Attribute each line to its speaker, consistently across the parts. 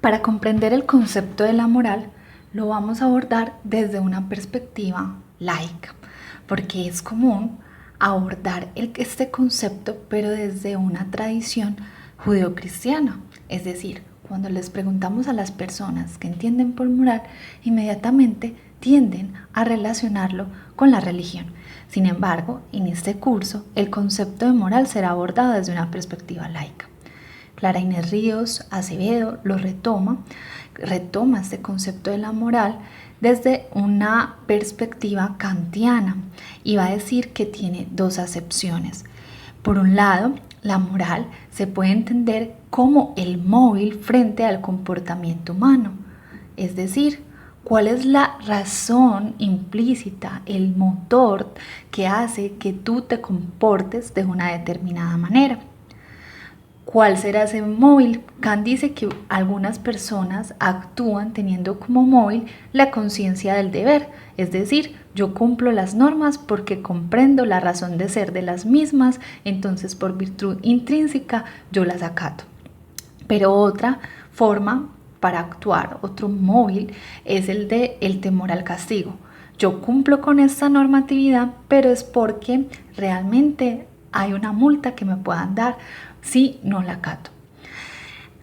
Speaker 1: Para comprender el concepto de la moral, lo vamos a abordar desde una perspectiva laica, porque es común abordar este concepto pero desde una tradición judeocristiana. Es decir, cuando les preguntamos a las personas qué entienden por moral, inmediatamente tienden a relacionarlo con la religión. Sin embargo, en este curso, el concepto de moral será abordado desde una perspectiva laica. Clara Inés Ríos Acevedo lo retoma este concepto de la moral desde una perspectiva kantiana y va a decir que tiene dos acepciones. Por un lado, la moral se puede entender como el móvil frente al comportamiento humano, es decir, cuál es la razón implícita, el motor que hace que tú te comportes de una determinada manera. ¿Cuál será ese móvil? Kant dice que algunas personas actúan teniendo como móvil la conciencia del deber, es decir, yo cumplo las normas porque comprendo la razón de ser de las mismas, entonces por virtud intrínseca yo las acato. Pero otra forma para actuar, otro móvil, es el de el temor al castigo. Yo cumplo con esta normatividad, pero es porque realmente hay una multa que me puedan dar si no la acato.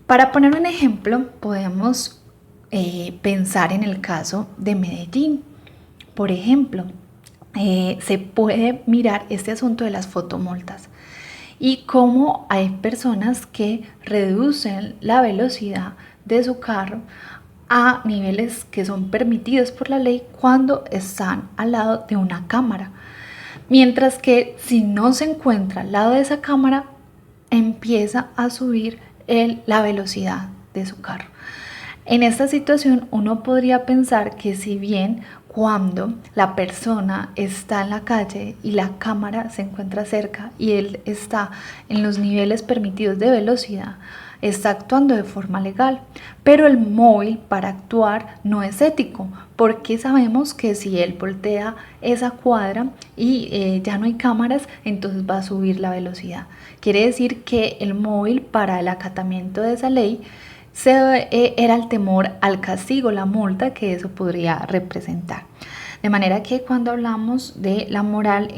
Speaker 1: Para poner un ejemplo, podemos pensar en el caso de Medellín. Por ejemplo, se puede mirar este asunto de las fotomultas y cómo hay personas que reducen la velocidad de su carro a niveles que son permitidos por la ley cuando están al lado de una cámara. Mientras que si no se encuentra al lado de esa cámara, empieza a subir la velocidad de su carro. En esta situación uno podría pensar que si bien cuando la persona está en la calle y la cámara se encuentra cerca y él está en los niveles permitidos de velocidad, está actuando de forma legal, pero el móvil para actuar no es ético, porque sabemos que si él voltea esa cuadra y ya no hay cámaras, entonces va a subir la velocidad. Quiere decir que el móvil para el acatamiento de esa ley era el temor al castigo, la multa que eso podría representar. De manera que cuando hablamos de la moral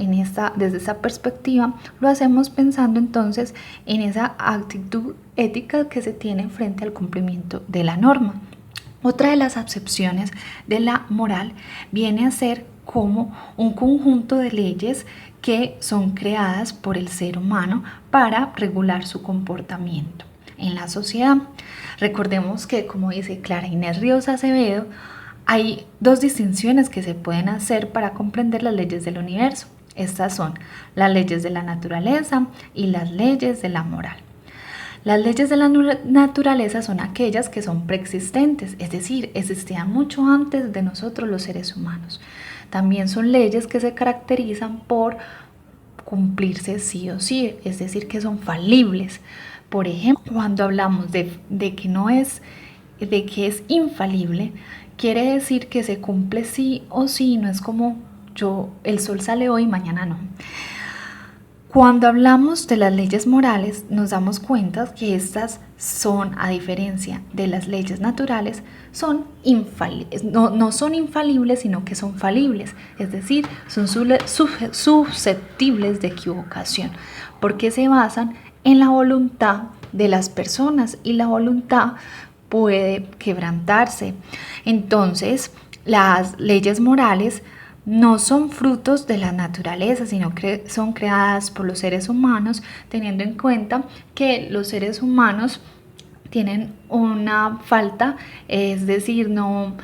Speaker 1: desde esa perspectiva, lo hacemos pensando entonces en esa actitud ética que se tiene frente al cumplimiento de la norma. Otra de las acepciones de la moral viene a ser como un conjunto de leyes que son creadas por el ser humano para regular su comportamiento en la sociedad. Recordemos que, como dice Clara Inés Ríos Acevedo, hay dos distinciones que se pueden hacer para comprender las leyes del universo. Estas son las leyes de la naturaleza y las leyes de la moral. Las leyes de la naturaleza son aquellas que son preexistentes, es decir, existían mucho antes de nosotros los seres humanos. También son leyes que se caracterizan por cumplirse sí o sí, es decir, que son falibles. Por ejemplo, cuando hablamos de que es infalible, quiere decir que se cumple sí o sí, no es como el sol sale hoy y mañana no. Cuando hablamos de las leyes morales, nos damos cuenta que estas son, a diferencia de las leyes naturales, son infalibles. No son infalibles, sino que son falibles, es decir, son susceptibles de equivocación, porque se basan en la voluntad de las personas y la voluntad puede quebrantarse. Entonces, las leyes morales no son frutos de la naturaleza, sino que son creadas por los seres humanos, teniendo en cuenta que los seres humanos tienen una falta, es decir, no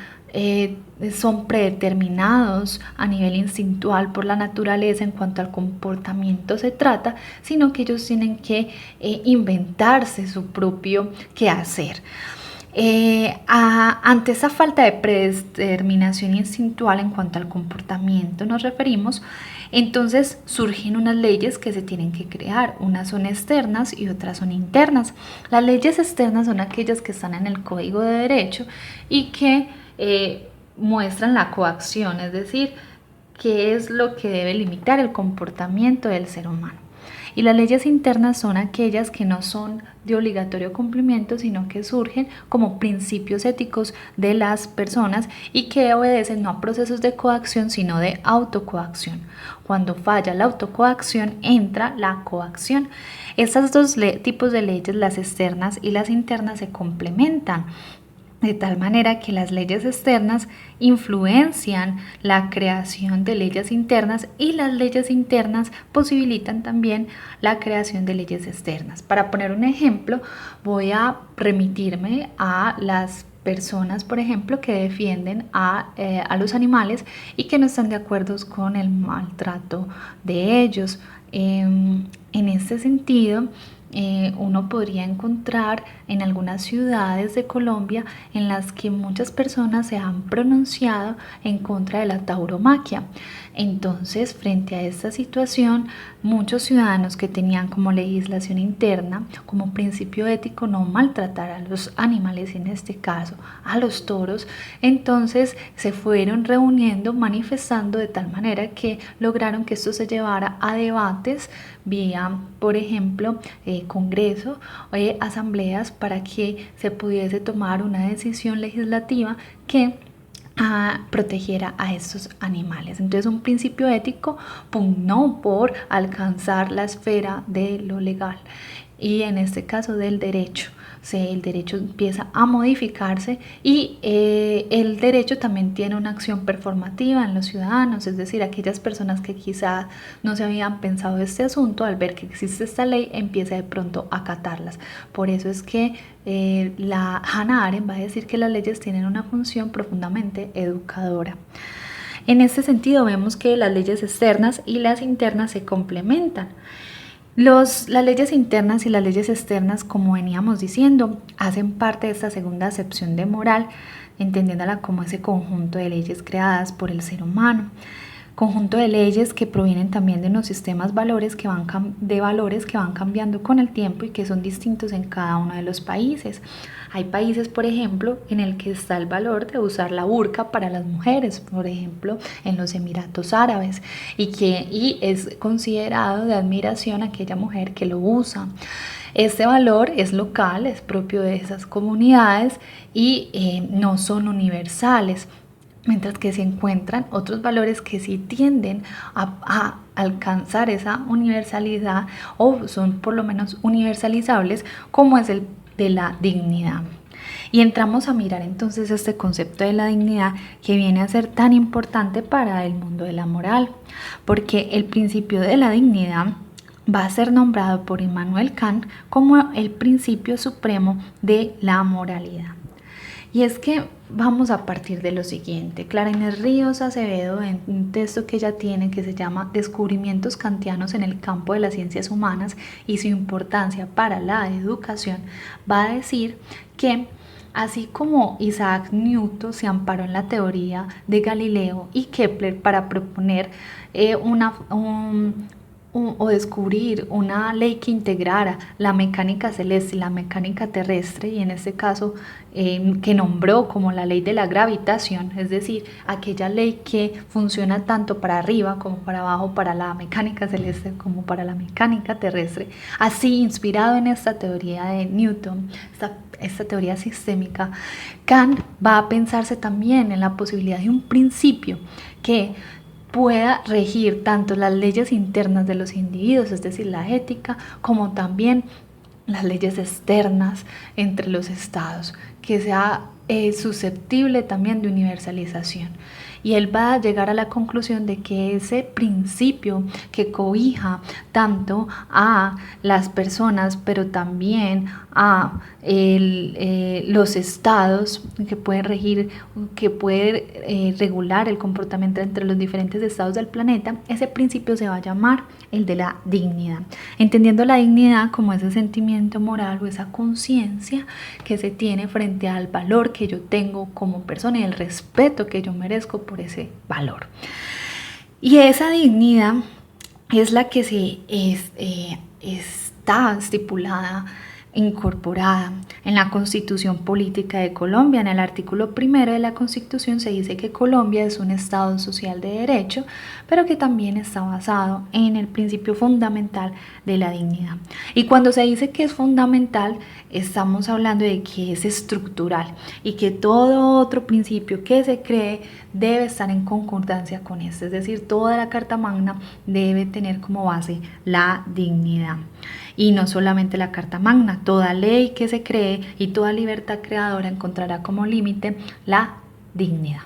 Speaker 1: son predeterminados a nivel instintual por la naturaleza en cuanto al comportamiento se trata, sino que ellos tienen que inventarse su propio quehacer. Ante esa falta de predeterminación instintual en cuanto al comportamiento nos referimos, entonces surgen unas leyes que se tienen que crear. Unas son externas y otras son internas. Las leyes externas son aquellas que están en el Código de Derecho y que muestran la coacción, es decir, qué es lo que debe limitar el comportamiento del ser humano. Y las leyes internas son aquellas que no son de obligatorio cumplimiento, sino que surgen como principios éticos de las personas y que obedecen no a procesos de coacción, sino de autocoacción. Cuando falla la autocoacción, entra la coacción. Estas dos tipos de leyes, las externas y las internas, se complementan, de tal manera que las leyes externas influencian la creación de leyes internas y las leyes internas posibilitan también la creación de leyes externas. Para poner un ejemplo, voy a remitirme a las personas, por ejemplo, que defienden a los animales y que no están de acuerdo con el maltrato de ellos. En este sentido, uno podría encontrar en algunas ciudades de Colombia en las que muchas personas se han pronunciado en contra de la tauromaquia. Entonces, frente a esta situación, muchos ciudadanos que tenían como legislación interna, como principio ético, no maltratar a los animales, en este caso a los toros, entonces se fueron reuniendo, manifestando, de tal manera que lograron que esto se llevara a debates vía, por ejemplo, congreso, asambleas, para que se pudiese tomar una decisión legislativa que protegiera a estos animales. Entonces, un principio ético pugnó por alcanzar la esfera de lo legal y en este caso del derecho. El derecho empieza a modificarse y el derecho también tiene una acción performativa en los ciudadanos, es decir, aquellas personas que quizás no se habían pensado este asunto, al ver que existe esta ley, empieza de pronto a acatarlas. Por eso es que la Hannah Arendt va a decir que las leyes tienen una función profundamente educadora. En este sentido, vemos que las leyes externas y las internas se complementan. Las leyes internas y las leyes externas, como veníamos diciendo, hacen parte de esta segunda acepción de moral, entendiéndola como ese conjunto de leyes creadas por el ser humano. Conjunto de leyes que provienen también de unos sistemas de valores que van cambiando con el tiempo y que son distintos en cada uno de los países. Hay países, por ejemplo, en el que está el valor de usar la burka para las mujeres, por ejemplo, en los Emiratos Árabes, y es considerado de admiración aquella mujer que lo usa. Este valor es local, es propio de esas comunidades y no son universales. Mientras que se encuentran otros valores que sí tienden a alcanzar esa universalidad o son por lo menos universalizables, como es el de la dignidad. Y entramos a mirar entonces este concepto de la dignidad, que viene a ser tan importante para el mundo de la moral, porque el principio de la dignidad va a ser nombrado por Immanuel Kant como el principio supremo de la moralidad. Y es que vamos a partir de lo siguiente. Clara Inés Ríos Acevedo, en un texto que ella tiene que se llama Descubrimientos kantianos en el campo de las ciencias humanas y su importancia para la educación, va a decir que así como Isaac Newton se amparó en la teoría de Galileo y Kepler para proponer o descubrir una ley que integrara la mecánica celeste y la mecánica terrestre, y en este caso que nombró como la ley de la gravitación, es decir, aquella ley que funciona tanto para arriba como para abajo, para la mecánica celeste como para la mecánica terrestre. Así, inspirado en esta teoría de Newton, esta teoría sistémica, Kant va a pensarse también en la posibilidad de un principio que pueda regir tanto las leyes internas de los individuos, es decir, la ética, como también las leyes externas entre los estados, que sea susceptible también de universalización. Y él va a llegar a la conclusión de que ese principio que cobija tanto a las personas, pero también a los estados, que puede regir, que puede regular el comportamiento entre los diferentes estados del planeta, ese principio se va a llamar el de la dignidad. Entendiendo la dignidad como ese sentimiento moral o esa conciencia que se tiene frente al valor que yo tengo como persona y el respeto que yo merezco por ese valor. Y esa dignidad es la que está estipulada incorporada en la Constitución Política de Colombia. En el artículo 1 de la Constitución se dice que Colombia es un Estado social de derecho, pero que también está basado en el principio fundamental de la dignidad. Y cuando se dice que es fundamental, estamos hablando de que es estructural y que todo otro principio que se cree debe estar en concordancia con este, es decir, toda la Carta Magna debe tener como base la dignidad. Y no solamente la Carta Magna, toda ley que se cree y toda libertad creadora encontrará como límite la dignidad.